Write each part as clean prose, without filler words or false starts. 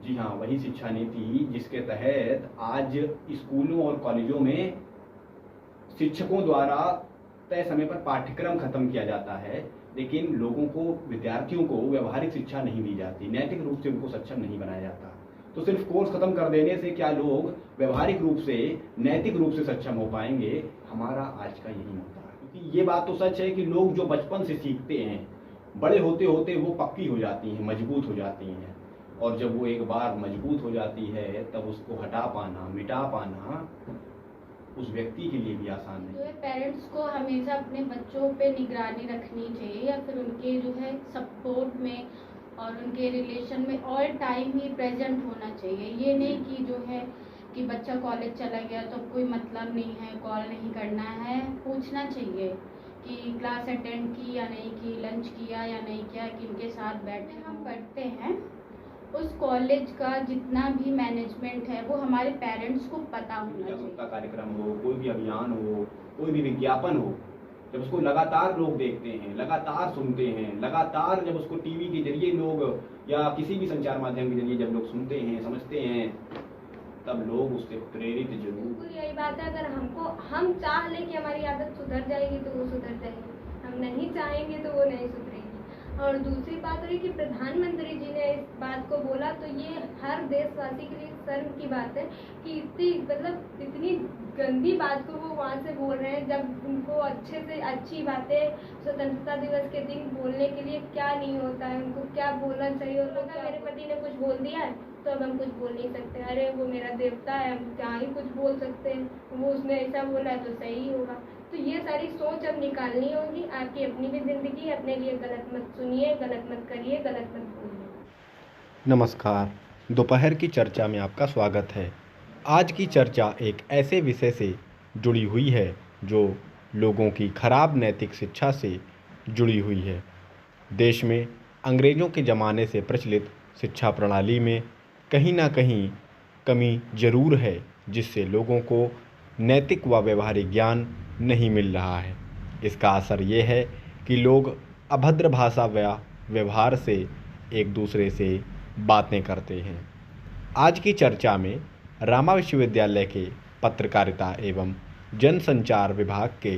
जी हाँ, वही शिक्षा नीति जिसके तहत आज स्कूलों और कॉलेजों में शिक्षकों द्वारा तय समय पर पाठ्यक्रम खत्म किया जाता है, लेकिन लोगों को, विद्यार्थियों को व्यवहारिक शिक्षा नहीं दी जाती, नैतिक रूप से उनको सक्षम नहीं बनाया जाता। तो सिर्फ कोर्स खत्म कर देने से क्या लोग व्यवहारिक रूप से, नैतिक रूप से सक्षम हो पाएंगे? हमारा आज का यही मुद्दा है। क्योंकि ये बात तो सच है कि लोग जो बचपन से सीखते हैं, बड़े होते होते वो पक्की हो जाती हैं, मजबूत हो जाती हैं, और जब वो एक बार मजबूत हो जाती है तब उसको हटा पाना, मिटा पाना उस व्यक्ति के लिए भी आसान नहीं। जो है पेरेंट्स को हमेशा अपने बच्चों पे निगरानी रखनी चाहिए, या फिर उनके जो है सपोर्ट में और उनके रिलेशन में ऑल टाइम ही प्रेजेंट होना चाहिए। ये नहीं कि जो है कि बच्चा कॉलेज चला गया तो कोई मतलब नहीं है, कॉल नहीं करना है। पूछना चाहिए कि क्लास अटेंड की या नहीं की, लंच किया या नहीं किया, किनके साथ बैठे हम पढ़ते हैं। उस कॉलेज का जितना भी मैनेजमेंट है वो हमारे पेरेंट्स को पता होना चाहिए। जागरूकता कार्यक्रम हो, कोई भी अभियान हो, कोई भी विज्ञापन हो, जब उसको लगातार लोग देखते हैं, लगातार सुनते हैं, लगातार जब उसको टीवी के जरिए लोग या किसी भी संचार माध्यम के जरिए जब लोग सुनते हैं, समझते हैं, तब लोग उससे प्रेरित जरूर। बिल्कुल यही बात है। अगर हम चाह लें कि हमारी आदत सुधर जाएगी तो वो सुधर जाएगी, हम नहीं चाहेंगे तो वो नहीं सुधरेगी। और दूसरी बात रही कि प्रधानमंत्री जी ने इस बात को बोला, तो ये हर देशवासी के लिए शर्म की बात है कि इतनी गंदी बात को वो वहाँ से बोल रहे हैं, जब उनको अच्छे से अच्छी बातें स्वतंत्रता दिवस के दिन बोलने के लिए क्या नहीं होता है, उनको क्या बोलना चाहिए। और लोग मेरे पति ने कुछ बोल दिया है तो अब हम कुछ बोल नहीं सकते, अरे वो मेरा देवता है, हम क्या ही कुछ बोल सकते हैं, वो उसने ऐसा बोला है तो सही होगा। तो ये सारी सोच अब निकालनी होगी। आपकी अपनी भी जिंदगी है, अपने लिए गलत मत सुनिए, गलत मत करिए, गलत मत बोलिए। नमस्कार, दोपहर की चर्चा में आपका स्वागत है। आज की चर्चा एक ऐसे विषय से जुड़ी हुई है जो लोगों की खराब नैतिक शिक्षा से जुड़ी हुई है। देश में अंग्रेज़ों के ज़माने से प्रचलित शिक्षा प्रणाली में कहीं ना कहीं कमी ज़रूर है, जिससे लोगों को नैतिक व व्यवहारिक ज्ञान नहीं मिल रहा है। इसका असर ये है कि लोग अभद्र भाषा व व्यवहार से एक दूसरे से बातें करते हैं। आज की चर्चा में रामा विश्वविद्यालय के पत्रकारिता एवं जनसंचार विभाग के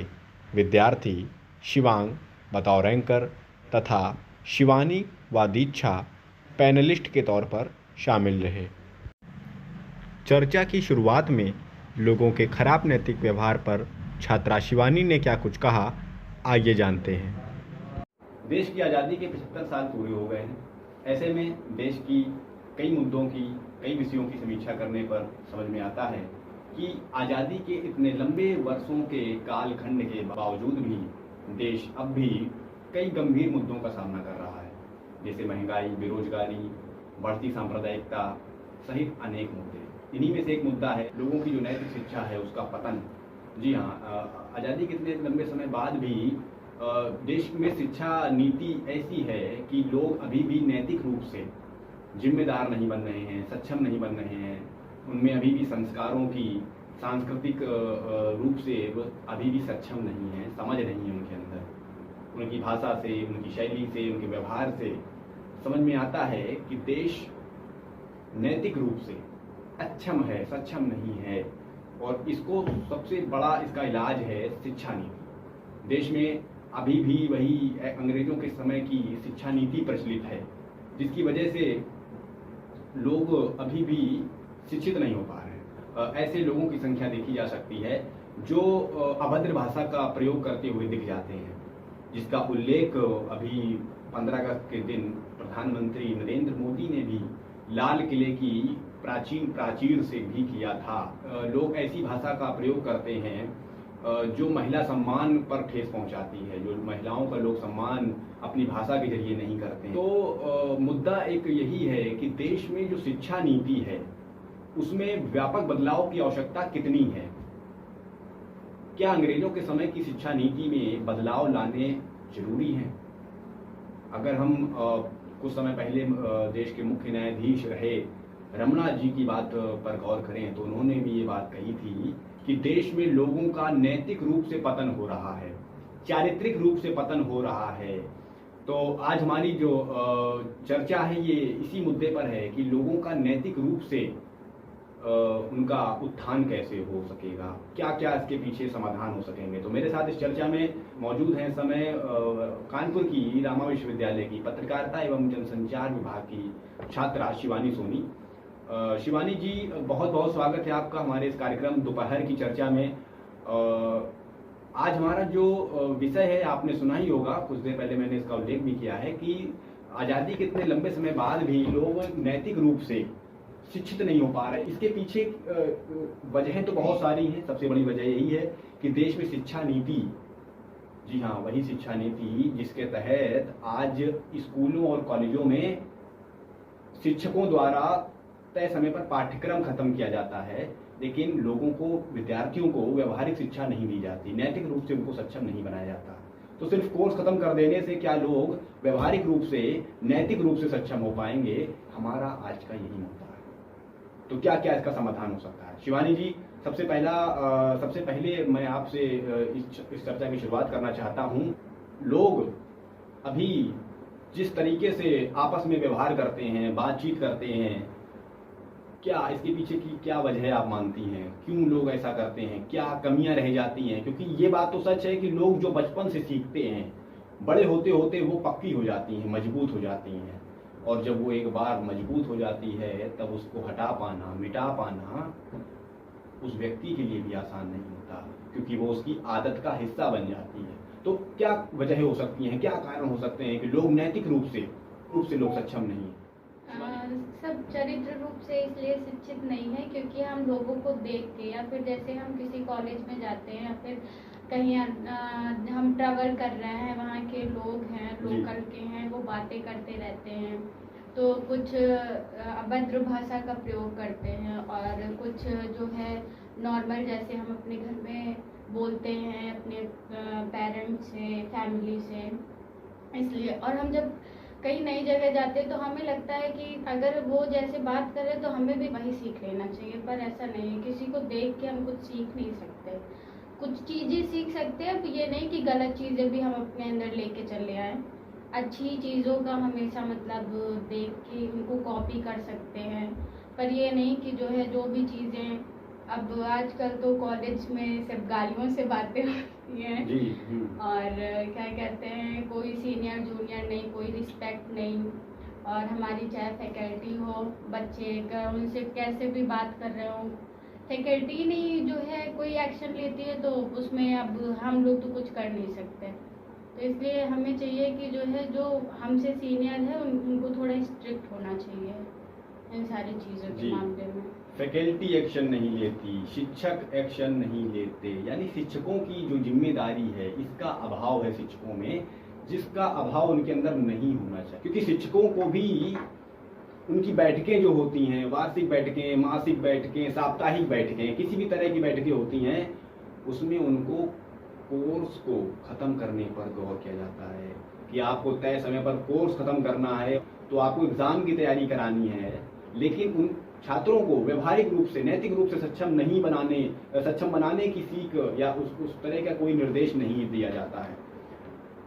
विद्यार्थी शिवांग बतौर एंकर तथा शिवानी व दीक्षा पैनलिस्ट के तौर पर शामिल रहे। चर्चा की शुरुआत में लोगों के खराब नैतिक व्यवहार पर छात्रा शिवानी ने क्या कुछ कहा, आइए जानते हैं। देश की आज़ादी के 75 साल पूरे हो गए हैं। ऐसे में देश की कई मुद्दों की, कई विषयों की समीक्षा करने पर समझ में आता है कि आज़ादी के इतने लंबे वर्षों के कालखंड के बावजूद भी देश अब भी कई गंभीर मुद्दों का सामना कर रहा है, जैसे महंगाई, बेरोजगारी, बढ़ती सांप्रदायिकता सहित अनेक मुद्दे। इन्हीं में से एक मुद्दा है लोगों की जो नैतिक शिक्षा है उसका पतन। जी हाँ, आज़ादी के इतने लंबे समय बाद भी देश में शिक्षा नीति ऐसी है कि लोग अभी भी नैतिक रूप से जिम्मेदार नहीं बन रहे हैं, सक्षम नहीं बन रहे हैं। उनमें अभी भी संस्कारों की, सांस्कृतिक रूप से अभी भी सक्षम नहीं है, समझ नहीं है उनके अंदर। उनकी भाषा से, उनकी शैली से, उनके व्यवहार से समझ में आता है कि देश नैतिक रूप से अक्षम है, सक्षम नहीं है, और इसको सबसे बड़ा इसका इलाज है शिक्षा नीति। देश में अभी भी वही अंग्रेजों के समय की शिक्षा नीति प्रचलित है, जिसकी वजह से लोग अभी भी शिक्षित नहीं हो पा रहे हैं। ऐसे लोगों की संख्या देखी जा सकती है जो अभद्र भाषा का प्रयोग करते हुए दिख जाते हैं, जिसका उल्लेख अभी 15 अगस्त के दिन प्रधानमंत्री नरेंद्र मोदी ने भी लाल किले की प्राचीन प्राचीर से भी किया था। लोग ऐसी भाषा का प्रयोग करते हैं जो महिला सम्मान पर ठेस पहुंचाती है, जो महिलाओं का लोग सम्मान अपनी भाषा के जरिए नहीं करते हैं। तो मुद्दा एक यही है कि देश में जो शिक्षा नीति है उसमें व्यापक बदलाव की आवश्यकता कितनी है। क्या अंग्रेजों के समय की शिक्षा नीति में बदलाव लाने जरूरी हैं? अगर हम कुछ समय पहले देश के मुख्य न्यायाधीश रहे रमना जी की बात पर गौर करें तो उन्होंने भी ये बात कही थी कि देश में लोगों का नैतिक रूप से पतन हो रहा है, चारित्रिक रूप से पतन हो रहा है, तो आज हमारी जो चर्चा है ये इसी मुद्दे पर है कि लोगों का नैतिक रूप से उनका उत्थान कैसे हो सकेगा, क्या क्या इसके पीछे समाधान हो सकेंगे। तो मेरे साथ इस चर्चा में मौजूद हैं इस समय कानपुर की रामा विश्वविद्यालय की पत्रकारिता एवं जनसंचार विभाग की छात्रा शिवानी सोनी। शिवानी जी, बहुत बहुत स्वागत है आपका हमारे इस कार्यक्रम दोपहर की चर्चा में। आज हमारा जो विषय है आपने सुना ही होगा, कुछ देर पहले मैंने इसका उल्लेख भी किया है कि आज़ादी के इतने लंबे समय बाद भी लोग नैतिक रूप से शिक्षित नहीं हो पा रहे। इसके पीछे वजहें तो बहुत सारी हैं। सबसे बड़ी वजह यही है कि देश में शिक्षा नीति, जी हाँ वही शिक्षा नीति जिसके तहत आज स्कूलों और कॉलेजों में शिक्षकों द्वारा तय समय पर पाठ्यक्रम खत्म किया जाता है, लेकिन लोगों को, विद्यार्थियों को व्यवहारिक शिक्षा नहीं दी जाती, नैतिक रूप से उनको सक्षम नहीं बनाया जाता। तो सिर्फ कोर्स खत्म कर देने से क्या लोग व्यवहारिक रूप से, नैतिक रूप से सक्षम हो पाएंगे? हमारा आज का यही मुद्दा है। तो क्या क्या इसका समाधान हो सकता है? शिवानी जी, सबसे पहले मैं आपसे इस चर्चा की शुरुआत करना चाहता हूँ। लोग अभी जिस तरीके से आपस में व्यवहार करते हैं, बातचीत करते हैं, क्या इसके पीछे की क्या वजह आप मानती हैं? क्यों लोग ऐसा करते हैं? क्या कमियां रह जाती हैं? क्योंकि ये बात तो सच है कि लोग जो बचपन से सीखते हैं, बड़े होते होते वो पक्की हो जाती हैं, मजबूत हो जाती हैं, और जब वो एक बार मजबूत हो जाती है तब उसको हटा पाना, मिटा पाना उस व्यक्ति के लिए भी आसान नहीं होता, क्योंकि वो उसकी आदत का हिस्सा बन जाती है। तो क्या वजह हो सकती हैं, क्या कारण हो सकते हैं कि लोग नैतिक रूप से लोग सक्षम नहीं हैं? सब चरित्र रूप से इसलिए शिक्षित नहीं है क्योंकि हम लोगों को देख के, या फिर जैसे हम किसी कॉलेज में जाते हैं या फिर कहीं हम ट्रैवल कर रहे हैं, वहाँ के लोग हैं, लोकल के हैं, वो बातें करते रहते हैं, तो कुछ अभद्र भाषा का प्रयोग करते हैं और कुछ जो है नॉर्मल, जैसे हम अपने घर में बोलते हैं अपने पेरेंट्स से, फैमिली से। इसलिए, और हम जब कई नई जगह जाते हैं तो हमें लगता है कि अगर वो जैसे बात कर रहे हैं तो हमें भी वही सीख लेना चाहिए, पर ऐसा नहीं है। किसी को देख के हम कुछ सीख नहीं सकते, कुछ चीज़ें सीख सकते हैं। अब ये नहीं कि गलत चीज़ें भी हम अपने अंदर लेके चले आए, अच्छी चीज़ों का हमेशा मतलब देख के उनको कॉपी कर सकते हैं, पर ये नहीं कि जो है जो भी चीज़ें, अब आजकल तो कॉलेज में सिर्फ गालियों से बातें होती हैं और क्या कहते हैं, कोई सीनियर जूनियर नहीं, कोई रिस्पेक्ट नहीं, और हमारी चाहे फैकल्टी हो, बच्चे का उनसे कैसे भी बात कर रहे हो, फैकल्टी नहीं जो है कोई एक्शन लेती है तो उसमें अब हम लोग तो कुछ कर नहीं सकते। तो इसलिए हमें चाहिए कि जो है जो हमसे सीनियर है उनको थोड़ा स्ट्रिक्ट होना चाहिए इन सारी चीज़ों के मामले में। फैकल्टी एक्शन नहीं लेती, शिक्षक एक्शन नहीं लेते, यानी शिक्षकों की जो जिम्मेदारी है इसका अभाव है शिक्षकों में, जिसका अभाव उनके अंदर नहीं होना चाहिए। क्योंकि शिक्षकों को भी उनकी बैठकें जो होती हैं, वार्षिक बैठकें, मासिक बैठकें, साप्ताहिक बैठकें, किसी भी तरह की बैठकें होती हैं, उसमें उनको कोर्स को खत्म करने पर गौर किया जाता है कि आपको तय समय पर कोर्स खत्म करना है, तो आपको एग्जाम की तैयारी करानी है, लेकिन उन छात्रों को व्यवहारिक रूप से, नैतिक रूप से सक्षम बनाने की सीख या उस तरह का कोई निर्देश नहीं दिया जाता है।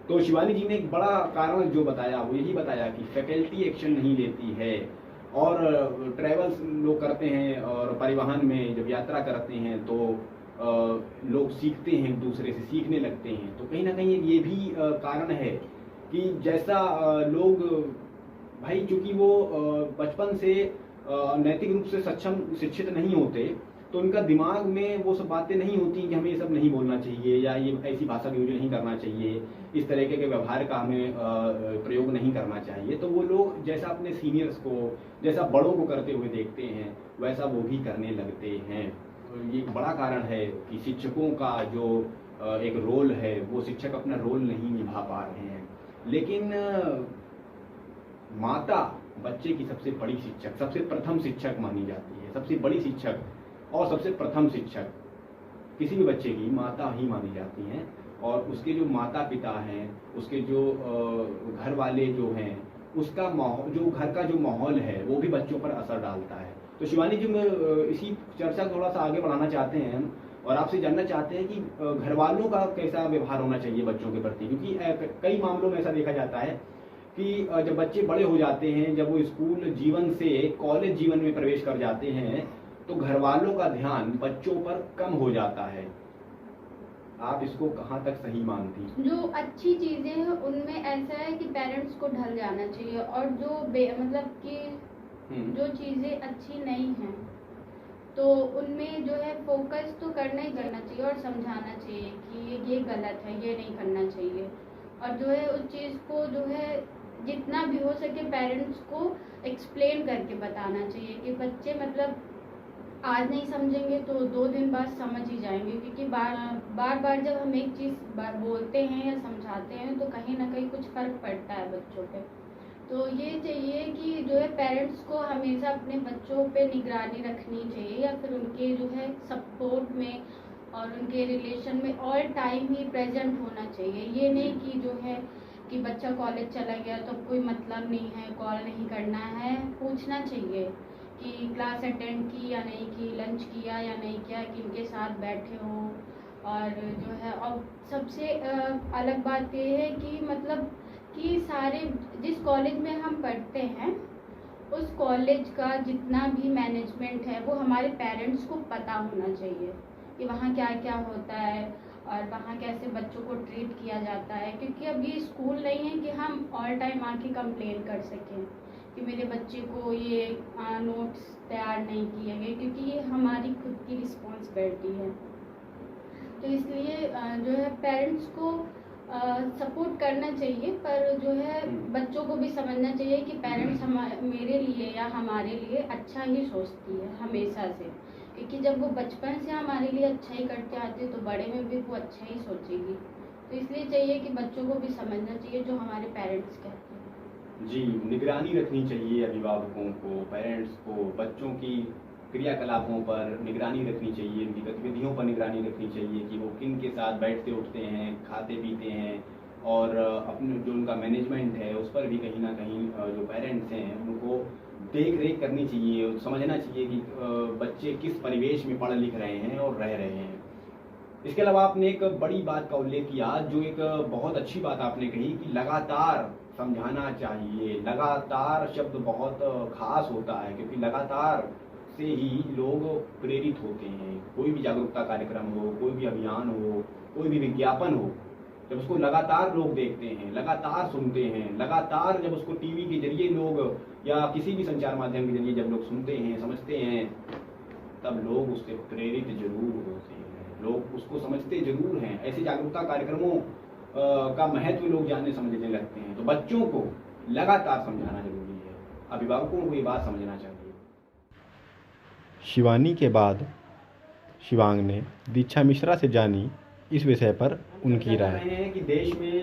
तो शिवानी जी ने एक बड़ा कारण जो बताया वो यही बताया कि फैकल्टी एक्शन नहीं लेती है, और ट्रैवल्स लोग करते हैं और परिवहन में जब यात्रा करते हैं तो लोग सीखते हैं, एक दूसरे से सीखने लगते हैं। तो कहीं ना कहीं ये भी कारण है कि जैसा लोग, भाई चूंकि वो बचपन से नैतिक रूप से शिक्षित नहीं होते, तो उनका दिमाग में वो सब बातें नहीं होती कि हमें ये सब नहीं बोलना चाहिए, या ये ऐसी भाषा का यूज नहीं करना चाहिए, इस तरीके के व्यवहार का हमें प्रयोग नहीं करना चाहिए। तो वो लोग जैसा अपने सीनियर्स को, जैसा बड़ों को करते हुए देखते हैं, वैसा वो भी करने लगते हैं। तो ये एक बड़ा कारण है कि शिक्षकों का जो एक रोल है, वो शिक्षक अपना रोल नहीं निभा पा रहे हैं। लेकिन माता बच्चे की सबसे बड़ी शिक्षक, सबसे प्रथम शिक्षक मानी जाती है। सबसे बड़ी शिक्षक और सबसे प्रथम शिक्षक किसी भी बच्चे की माता ही मानी जाती हैं, और उसके जो माता पिता हैं, उसके जो घर वाले जो हैं, उसका माहौल, जो घर का जो माहौल है, वो भी बच्चों पर असर डालता है। तो शिवानी जी, मैं इसी चर्चा को थोड़ा सा आगे बढ़ाना चाहते हैं और आपसे जानना चाहते हैं कि घर वालों का कैसा व्यवहार होना चाहिए बच्चों के प्रति, क्योंकि कई मामलों में ऐसा देखा जाता है कि जब बच्चे बड़े हो जाते हैं, जब वो स्कूल जीवन से कॉलेज जीवन में प्रवेश कर जाते हैं, तो घर वालों का ध्यान बच्चों पर कम हो जाता है। आप इसको कहाँ तक सही मानती हैं? जो अच्छी चीजें हैं उनमें ऐसा है कि पेरेंट्स को ढल जाना चाहिए, और जो मतलब कि जो चीजें अच्छी नहीं हैं तो उनमें जो है फोकस तो करना ही करना चाहिए और समझाना चाहिए कि ये गलत है, ये नहीं करना चाहिए। और जो है उस चीज़ को जो है जितना भी हो सके पेरेंट्स को एक्सप्लेन करके बताना चाहिए कि बच्चे मतलब आज नहीं समझेंगे तो 2 दिन बाद समझ ही जाएंगे, क्योंकि बार बार जब हम एक चीज़ बोलते हैं या समझाते हैं तो कहीं ना कहीं कुछ फ़र्क पड़ता है बच्चों पे। तो ये चाहिए कि जो है पेरेंट्स को हमेशा अपने बच्चों पे निगरानी रखनी चाहिए, या फिर उनके जो है सपोर्ट में और उनके रिलेशन में ऑल टाइम ही प्रेजेंट होना चाहिए। ये नहीं कि जो है कि बच्चा कॉलेज चला गया तो कोई मतलब नहीं है, कॉल नहीं करना है, पूछना चाहिए कि क्लास अटेंड की या नहीं की, लंच किया या नहीं किया, किनके साथ बैठे हो। और जो है और सबसे अलग बात ये है कि मतलब कि सारे जिस कॉलेज में हम पढ़ते हैं उस कॉलेज का जितना भी मैनेजमेंट है वो हमारे पेरेंट्स को पता होना चाहिए कि वहाँ क्या क्या होता है और वहाँ कैसे बच्चों को ट्रीट किया जाता है। क्योंकि अब ये स्कूल नहीं है कि हम ऑल टाइम आके कंप्लेन कर सकें कि मेरे बच्चे को ये नोट्स तैयार नहीं किए गए, क्योंकि ये हमारी खुद की रिस्पॉन्सिबिलिटी है। तो इसलिए जो है पेरेंट्स को सपोर्ट करना चाहिए, पर जो है बच्चों को भी समझना चाहिए कि पेरेंट्स मेरे लिए या हमारे लिए अच्छा ही सोचती है हमेशा से, क्योंकि जब वो बचपन से हमारे लिए अच्छा ही करते आते तो बड़े में भी वो अच्छा ही सोचेगी। तो इसलिए चाहिए कि बच्चों को भी समझना चाहिए जो हमारे पेरेंट्स कहते हैं। जी, निगरानी रखनी चाहिए अभिभावकों को, पेरेंट्स को, बच्चों की क्रियाकलापों पर निगरानी रखनी चाहिए, उनकी गतिविधियों पर निगरानी रखनी चाहिए कि वो किन के साथ बैठते उठते हैं, खाते पीते हैं, और अपने जो उनका मैनेजमेंट है उस पर भी कहीं ना कहीं जो पेरेंट्स हैं उनको देख रेख करनी चाहिए, समझना चाहिए कि बच्चे किस परिवेश में पढ़ लिख रहे हैं और रह रहे हैं। इसके अलावा आपने एक बड़ी बात का उल्लेख किया, जो एक बहुत अच्छी बात आपने कही कि लगातार समझाना चाहिए। लगातार शब्द बहुत खास होता है, क्योंकि लगातार से ही लोग प्रेरित होते हैं। कोई भी जागरूकता कार्यक्रम हो, कोई भी अभियान हो, कोई भी विज्ञापन हो, जब उसको लगातार लोग देखते हैं, लगातार सुनते हैं, लगातार जब उसको टीवी के जरिए लोग या किसी भी संचार माध्यम के जरिए जब लोग सुनते हैं, समझते हैं, तब लोग उससे प्रेरित जरूर होते हैं, लोग उसको समझते जरूर हैं। ऐसे जागरूकता कार्यक्रमों का महत्व लोग जानने समझने लगते हैं। तो बच्चों को लगातार समझाना जरूरी है, अभिभावकों को ये बात समझना चाहिए। शिवानी के बाद शिवांग ने दीक्षा मिश्रा से जानी इस विषय पर उनकी राय। रहे हैं कि देश में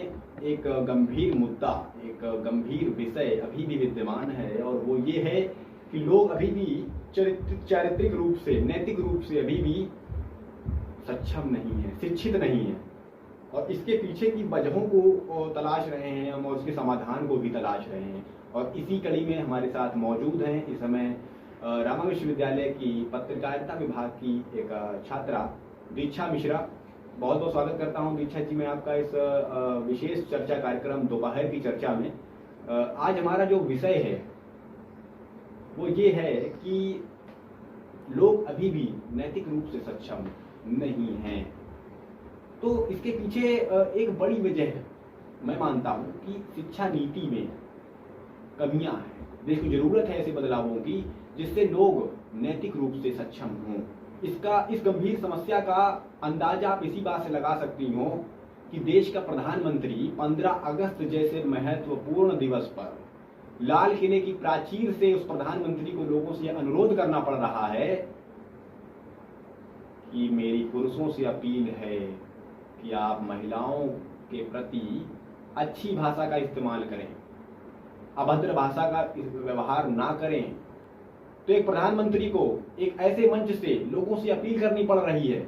एक गंभीर मुद्दा, एक गंभीर विषय अभी भी विद्यमान है, और वो ये है कि लोग अभी भी चारित्रिक रूप से, नैतिक रूप से अभी भी सक्षम नहीं है, शिक्षित नहीं है, और इसके पीछे की वजहों को तलाश रहे हैं हम, और उसके समाधान को भी तलाश रहे हैं। और इसी कड़ी में हमारे साथ मौजूद हैं इस समय रामा विश्वविद्यालय की पत्रकारिता विभाग की एक छात्रा दीक्षा मिश्रा। बहुत बहुत स्वागत करता हूं दीक्षा जी मैं आपका इस विशेष चर्चा कार्यक्रम दोपहर की चर्चा में। आज हमारा जो विषय है वो ये है कि लोग अभी भी नैतिक रूप से सक्षम नहीं हैं। तो इसके पीछे एक बड़ी वजह मैं मानता हूं कि शिक्षा नीति में कमियां हैं। देश को जरूरत है ऐसे बदलावों की जिससे लोग नैतिक रूप से सक्षम हों। इस गंभीर समस्या का अंदाजा आप इसी बात से लगा सकती हो कि देश का प्रधानमंत्री 15 अगस्त जैसे महत्वपूर्ण दिवस पर लाल किले की प्राचीर से उस प्रधानमंत्री को लोगों से अनुरोध करना पड़ रहा है कि मेरी पुरुषों से अपील है कि आप महिलाओं के प्रति अच्छी भाषा का इस्तेमाल करें, अभद्र भाषा का व्यवहार ना करें। तो एक प्रधानमंत्री को एक ऐसे मंच से लोगों से अपील करनी पड़ रही है,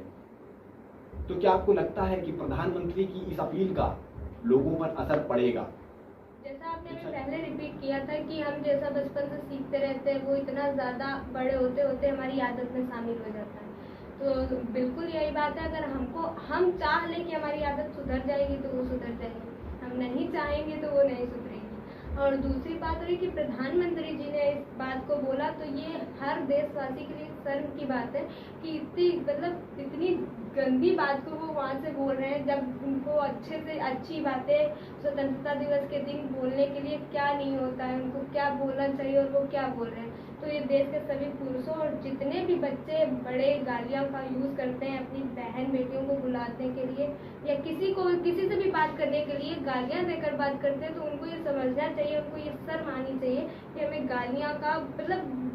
तो क्या आपको लगता है कि प्रधानमंत्री की इस अपील का लोगों पर असर पड़ेगा? जैसा आपने पहले रिपीट किया था कि हम जैसा बचपन से सीखते रहते हैं वो इतना ज़्यादा बड़े होते होते हमारी आदत में शामिल हो जाता है। तो बिल्कुल यही बात है, अगर हम चाह लें कि हमारी आदत सुधर जाएगी तो वो सुधर जाएगी, हम नहीं चाहेंगे तो वो नहीं सुधरेगी। और दूसरी बात हुई कि प्रधानमंत्री जी ने इस बात को बोला, तो ये हर देशवासी के लिए शर्म की बात है कि इतनी गंदी बात को वो वहाँ से बोल रहे हैं, जब उनको अच्छे से अच्छी बातें स्वतंत्रता दिवस के दिन बोलने के लिए क्या नहीं होता है, उनको क्या बोलना चाहिए और वो क्या बोल रहे हैं। तो ये देश के सभी पुरुषों और जितने भी बच्चे बड़े गालियों का यूज़ करते हैं अपनी बहन बेटियों को बुलाने के लिए या किसी से भी बात करने के लिए गालियाँ देकर बात करते हैं, तो उनको ये समझना चाहिए, उनको ये शर्म आनी चाहिए कि हमें गालियाँ का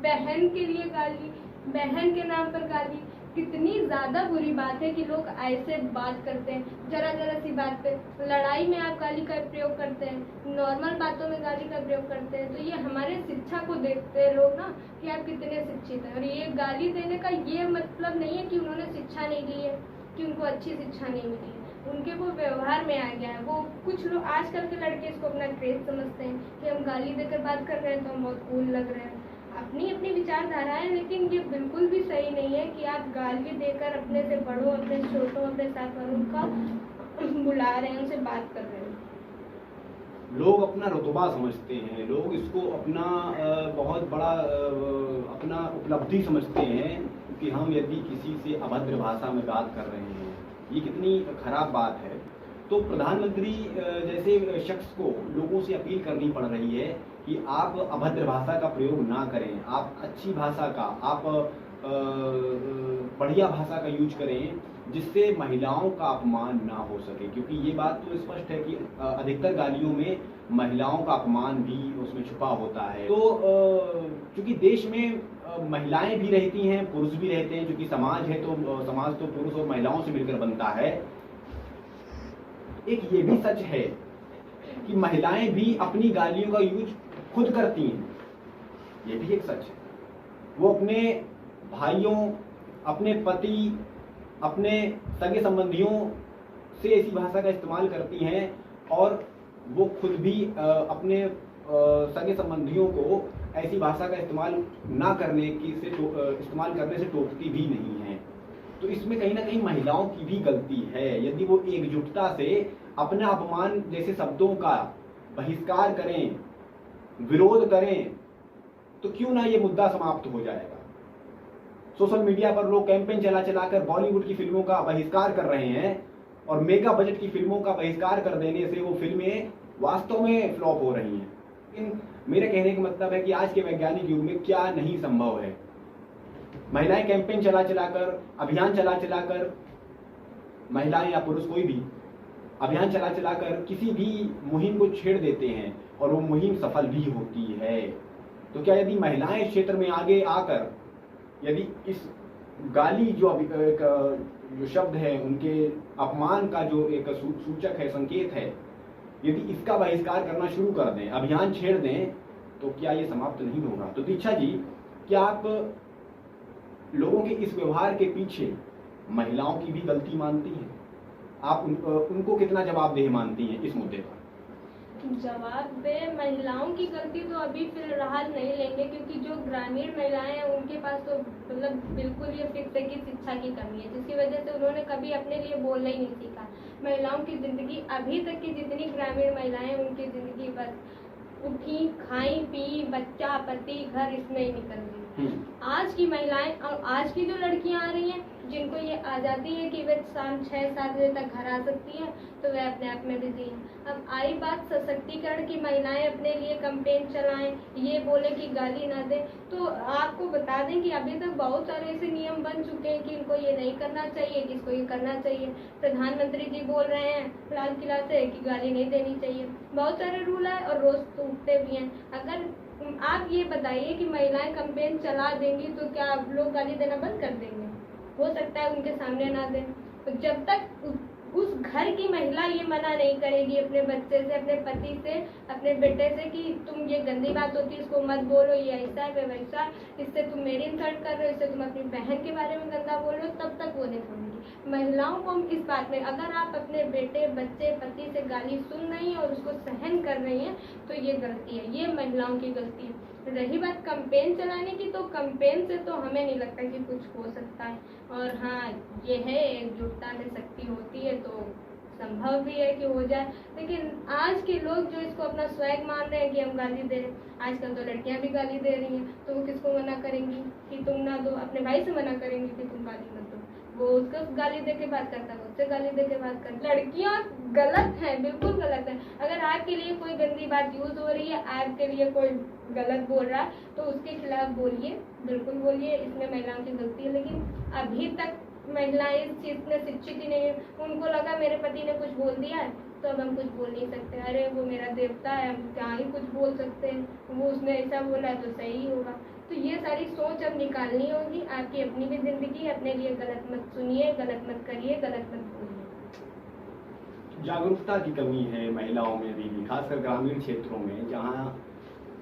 बहन के लिए गाली, बहन के नाम पर गाली, कितनी ज़्यादा बुरी बात है कि लोग ऐसे बात करते हैं। जरा सी बात पे लड़ाई में आप गाली का प्रयोग करते हैं, नॉर्मल बातों में गाली का प्रयोग करते हैं। तो ये हमारे शिक्षा को देखते हैं लोग ना कि आप कितने शिक्षित हैं। और ये गाली देने का ये मतलब नहीं है कि उन्होंने शिक्षा नहीं ली है, कि उनको अच्छी शिक्षा नहीं मिली है, उनके वो व्यवहार में आ गया है। वो कुछ लोग आजकल के लड़के इसको अपना क्रेज समझते हैं कि हम गाली देकर बात कर रहे हैं तो हम बहुत कूल लग रहे हैं। अपनी विचारधारा है, लेकिन ये बिल्कुल भी सही नहीं है कि आप गाली देकर अपने से बड़ों, अपने छोटों, अपने साथ वालों का बुला रहे हैं, उनसे बात कर रहे हैं। लोग अपना रुतबा समझते हैं, लोग इसको अपना बहुत बड़ा अपना उपलब्धि समझते हैं कि हम यदि किसी से अभद्र भाषा में बात कर रहे हैं, ये कितनी खराब बात है। तो प्रधानमंत्री जैसे शख्स को लोगों से अपील करनी पड़ रही है कि आप अभद्र भाषा का प्रयोग ना करें, आप अच्छी भाषा का, आप बढ़िया भाषा का यूज करें जिससे महिलाओं का अपमान ना हो सके। क्योंकि ये बात तो स्पष्ट है कि अधिकतर गालियों में महिलाओं का अपमान भी उसमें छुपा होता है। तो चूंकि देश में महिलाएं भी रहती हैं, पुरुष भी रहते हैं, क्योंकि समाज है तो समाज तो पुरुष और महिलाओं से मिलकर बनता है। एक ये भी सच है कि महिलाएं भी अपनी गालियों का यूज खुद करती हैं, ये भी एक सच है। वो अपने भाइयों, अपने पति, अपने सगे संबंधियों से ऐसी भाषा का इस्तेमाल करती हैं और वो खुद भी अपने सगे संबंधियों को ऐसी भाषा का इस्तेमाल इस्तेमाल करने से टोकती भी नहीं है। तो इसमें कहीं ना कहीं महिलाओं की भी गलती है। यदि वो एकजुटता से अपना अपमान जैसे शब्दों का बहिष्कार करें, विरोध करें, तो क्यों ना ये मुद्दा समाप्त हो जाएगा। सोशल मीडिया पर लोग कैंपेन चला कर बॉलीवुड की फिल्मों का बहिष्कार कर रहे हैं और मेगा बजट की फिल्मों का बहिष्कार कर देने से वो फिल्में वास्तव में फ्लॉप हो रही हैं। लेकिन मेरे कहने का मतलब है कि आज के वैज्ञानिक युग में क्या नहीं संभव है। महिलाएं कैंपेन चला कर, अभियान चला कर, महिलाएं या पुरुष कोई भी अभियान चला कर किसी भी मुहिम को छेड़ देते हैं और वो मुहिम सफल भी होती है। तो क्या यदि महिलाएं इस क्षेत्र में आगे आकर यदि इस गाली जो शब्द है, उनके अपमान का जो एक सूचक है, संकेत है, यदि इसका बहिष्कार करना शुरू कर दें, अभियान छेड़ दें, तो क्या ये समाप्त नहीं होगा। तो दीक्षा जी, क्या आप लोगों के इस व्यवहार के पीछे महिलाओं की भी गलती मानती हैं? आप उनको कितना जवाबदेह मानती हैं इस मुद्दे पर? जवाबदेह महिलाओं की गलती तो अभी फिलहाल नहीं लेंगे, क्योंकि जो ग्रामीण महिलाएं हैं उनके पास तो बिल्कुल ये फिक्स है कि शिक्षा की कमी है, जिसकी वजह से उन्होंने कभी अपने लिए बोलना ही नहीं सीखा। महिलाओं की जिंदगी अभी तक की जितनी ग्रामीण महिलाएं हैं उनकी जिंदगी बस उठी, खाई, पी, बच्चा, पति, घर, इसमें ही निकल गई। आज की महिलाएं और आज की जो लड़कियां आ रही हैं, जिनको ये आज़ादी है कि वे शाम 6-7 बजे तक घर आ सकती हैं, तो वे अपने आप में बिजी हैं। अब आई बात सशक्तिकरण की, महिलाएं अपने लिए कैंपेन चलाएं, ये बोले कि गाली ना दें, तो आपको बता दें कि अभी तक बहुत सारे ऐसे नियम बन चुके हैं कि इनको ये नहीं करना चाहिए, किसको ये करना चाहिए। प्रधानमंत्री जी बोल रहे हैं लाल किला से कि गाली नहीं देनी चाहिए। बहुत सारे रूल है और रोज टूटते भी हैं। अगर आप ये बताइए कि महिलाएं कैंपेन चला देंगी तो क्या आप लोग गाली देना बंद कर देंगे? हो सकता है उनके सामने ना दें। तो जब तक उस घर की महिला ये मना नहीं करेगी अपने बच्चे से, अपने पति से, अपने बेटे से कि तुम ये गंदी बात होती है इसको मत बोलो, ये ऐसा है वे वैसा, इससे तुम मेरी इंसल्ट कर रहे हो, इससे तुम अपनी बहन के बारे में गंदा बोल रहे हो, तब तक वो नहीं सुनेगी। महिलाओं को हम इस बात में, अगर आप अपने बेटे, बच्चे, पति से गाली सुन रही हैं और उसको सहन कर रही हैं तो ये गलती है, ये महिलाओं की गलती है। रही बात कैंपेन चलाने की, तो कैंपेन से तो हमें नहीं लगता कि कुछ हो सकता है। और हाँ, ये है एकजुटता में शक्ति होती है, तो संभव भी है कि हो जाए। लेकिन आज के लोग जो इसको अपना स्वैग मान रहे हैं कि हम गाली दे रहे हैं, आजकल तो लड़कियां भी गाली दे रही हैं, तो वो किसको मना करेंगी कि तुम ना दो? अपने भाई से मना करेंगी कि तुम गाली मत दो। वो उसको गाली दे के बात करता है, उससे गाली दे के बात करता है। लड़कियां गलत हैं, बिल्कुल गलत है। अगर आपके लिए कोई गंदी बात यूज हो रही है, आपके लिए कोई गलत बोल रहा है, तो उसके खिलाफ बोलिए, बिल्कुल बोलिए, इसमें महिलाओं की गलती है। लेकिन अभी तक महिलाएं इस चीज में शिक्षित ही नहीं है। उनको लगा मेरे पति ने कुछ बोल दिया है तो अब हम कुछ बोल नहीं सकते, अरे वो मेरा देवता है, हम क्या ही कुछ बोल सकते हैं, वो उसने ऐसा बोला तो सही होगा। तो ये सारी सोच अब निकालनी होगी। आपकी अपनी भी जिंदगी है, अपने लिए गलत मत सुनिए, गलत मत करिए, गलत मत बोलिए। जागरूकता की कमी है महिलाओं में भी, खासकर ग्रामीण क्षेत्रों में, जहाँ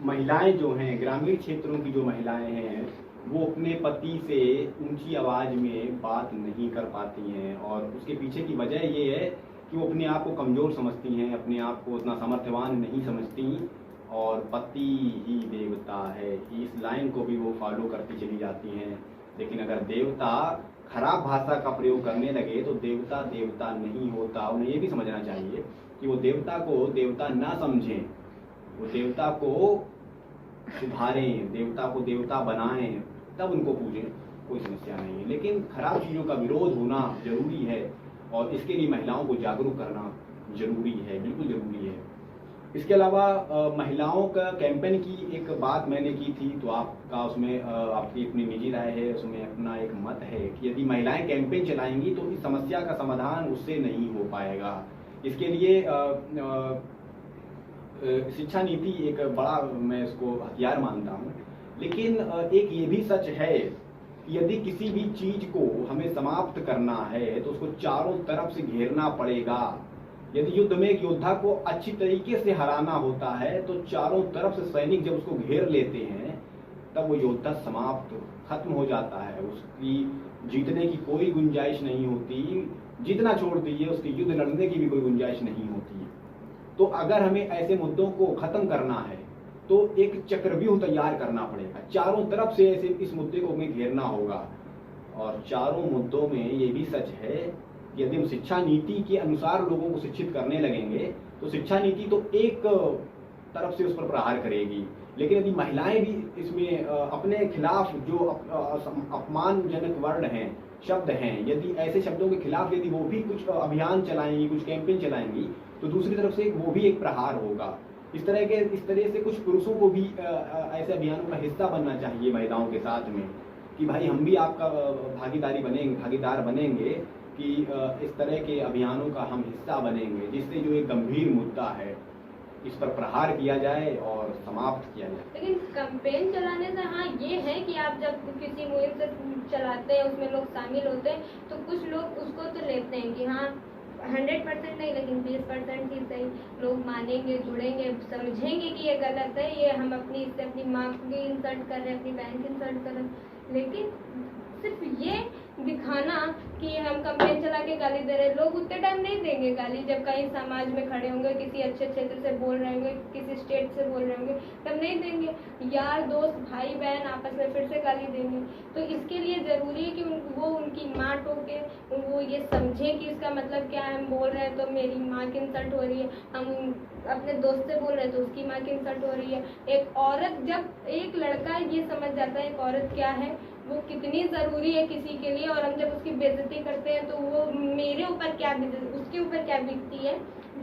महिलाएं जो हैं, ग्रामीण क्षेत्रों की जो महिलाएं हैं, वो अपने पति से ऊंची आवाज में बात नहीं कर पाती हैं। और उसके पीछे की वजह ये है कि वो अपने आप को कमजोर समझती हैं, अपने आप को उतना सामर्थ्यवान नहीं समझती, और पति ही देवता है, इस लाइन को भी वो फॉलो करती चली जाती हैं। लेकिन अगर देवता खराब भाषा का प्रयोग करने लगे तो देवता देवता नहीं होता। उन्हें ये भी समझना चाहिए कि वो देवता को देवता ना समझें, वो देवता को सुधारें, देवता को देवता बनाएं, तब उनको पूजें, कोई समस्या नहीं है। लेकिन खराब चीज़ों का विरोध होना जरूरी है, और इसके लिए महिलाओं को जागरूक करना जरूरी है, बिल्कुल जरूरी है। इसके अलावा महिलाओं का कैंपेन की एक बात मैंने की थी, तो आपका उसमें आपकी अपनी निजी राय है, उसमें अपना एक मत है कि यदि महिलाएं कैंपेन चलाएंगी तो इस समस्या का समाधान उससे नहीं हो पाएगा। इसके लिए शिक्षा नीति एक बड़ा, मैं इसको हथियार मानता हूँ। लेकिन एक ये भी सच है कि यदि किसी भी चीज को हमें समाप्त करना है तो उसको चारों तरफ से घेरना पड़ेगा। यदि युद्ध में एक योद्धा को अच्छी तरीके से हराना होता है तो चारों तरफ से सैनिक जब उसको घेर लेते हैं तब वो योद्धा समाप्त, खत्म हो जाता है, उसकी जीतने की कोई गुंजाइश नहीं होती। जीतना छोड़ दीजिए, उसकी युद्ध लड़ने की भी कोई गुंजाइश नहीं होती। तो अगर हमें ऐसे मुद्दों को खत्म करना है तो एक चक्रव्यूह तैयार करना पड़ेगा, चारों तरफ से ऐसे इस मुद्दे को हमें घेरना होगा। और चारों मुद्दों में ये भी सच है कि यदि हम शिक्षा नीति के अनुसार लोगों को शिक्षित करने लगेंगे तो शिक्षा नीति तो एक तरफ से उस पर प्रहार करेगी, लेकिन यदि महिलाएं भी इसमें अपने खिलाफ जो अपमानजनक वर्ण हैं, शब्द हैं, यदि ऐसे शब्दों के खिलाफ यदि वो भी कुछ अभियान चलाएंगी, कुछ कैंपेन चलाएंगी, तो दूसरी तरफ से वो भी एक प्रहार होगा। इस तरह से कुछ पुरुषों को भी ऐसे अभियानों का हिस्सा बनना चाहिए महिलाओं के साथ में, कि भाई हम भी आपका भागीदार बनेंगे कि इस तरह के अभियानों का हम हिस्सा बनेंगे, जिससे जो एक गंभीर मुद्दा है इस पर प्रहार किया जाए और समाप्त किया जाए। लेकिन कैंपेन चलाने से हाँ ये है कि आप जब किसी मुहिम से चलाते हैं, उसमें लोग शामिल होते हैं, तो कुछ लोग उसको तो लेते हैं कि हाँ 100% नहीं, लेकिन 20% ही सही, लोग मानेंगे, जुड़ेंगे, समझेंगे कि ये गलत है, ये हम अपनी माँ की इंसल्ट कर रहे हैं, अपनी बहन की इंसल्ट कर रहे हैं। लेकिन सिर्फ ये दिखाना कि हम कैंपेन चला के गाली दे रहे हैं, लोग उतने टाइम नहीं देंगे गाली। जब कहीं समाज में खड़े होंगे, किसी अच्छे क्षेत्र से बोल रहे होंगे, किसी स्टेट से बोल रहे होंगे, तब नहीं देंगे। यार दोस्त, भाई बहन आपस में फिर से गाली देंगे। तो इसके लिए जरूरी है कि वो उनकी माँ टोके, वो ये समझे कि इसका मतलब क्या है। हम बोल रहे हैं तो मेरी माँ की इंसल्ट हो रही है, हम अपने दोस्त से बोल रहे हैं तो उसकी माँ की इंसल्ट हो रही है। एक औरत, जब एक लड़का ये समझ जाता है एक औरत क्या है, वो कितनी ज़रूरी है किसी के लिए, और हम जब उसकी बेइज्जती करते हैं तो वो मेरे ऊपर क्या उसके ऊपर क्या बीतती है,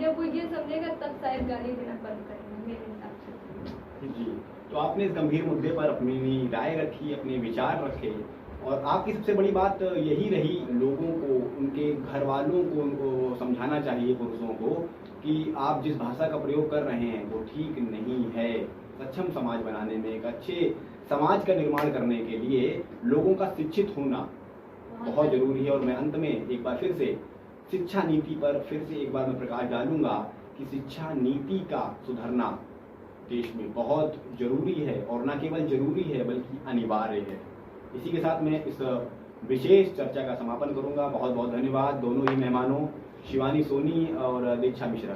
जब वो ये समझेगा तब शायद गाली देना बंद करेंगे मेरे हिसाब से। जी, तो आपने इस गंभीर मुद्दे पर अपनी राय रखी, अपने विचार रखे, और आपकी सबसे बड़ी बात यही रही, लोगों को, उनके घर वालों को उनको समझाना चाहिए, पुरुषों को, कि आप जिस भाषा का प्रयोग कर रहे हैं वो ठीक नहीं है। सक्षम समाज बनाने में, एक अच्छे समाज का निर्माण करने के लिए लोगों का शिक्षित होना बहुत जरूरी है। और मैं अंत में एक बार फिर से शिक्षा नीति पर फिर से एक बार मैं प्रकाश डालूंगा कि शिक्षा नीति का सुधरना देश में बहुत जरूरी है, और न केवल जरूरी है बल्कि अनिवार्य है। इसी के साथ मैं इस विशेष चर्चा का समापन करूंगा। बहुत बहुत धन्यवाद दोनों ही मेहमानों, शिवानी सोनी और दीक्षा मिश्रा।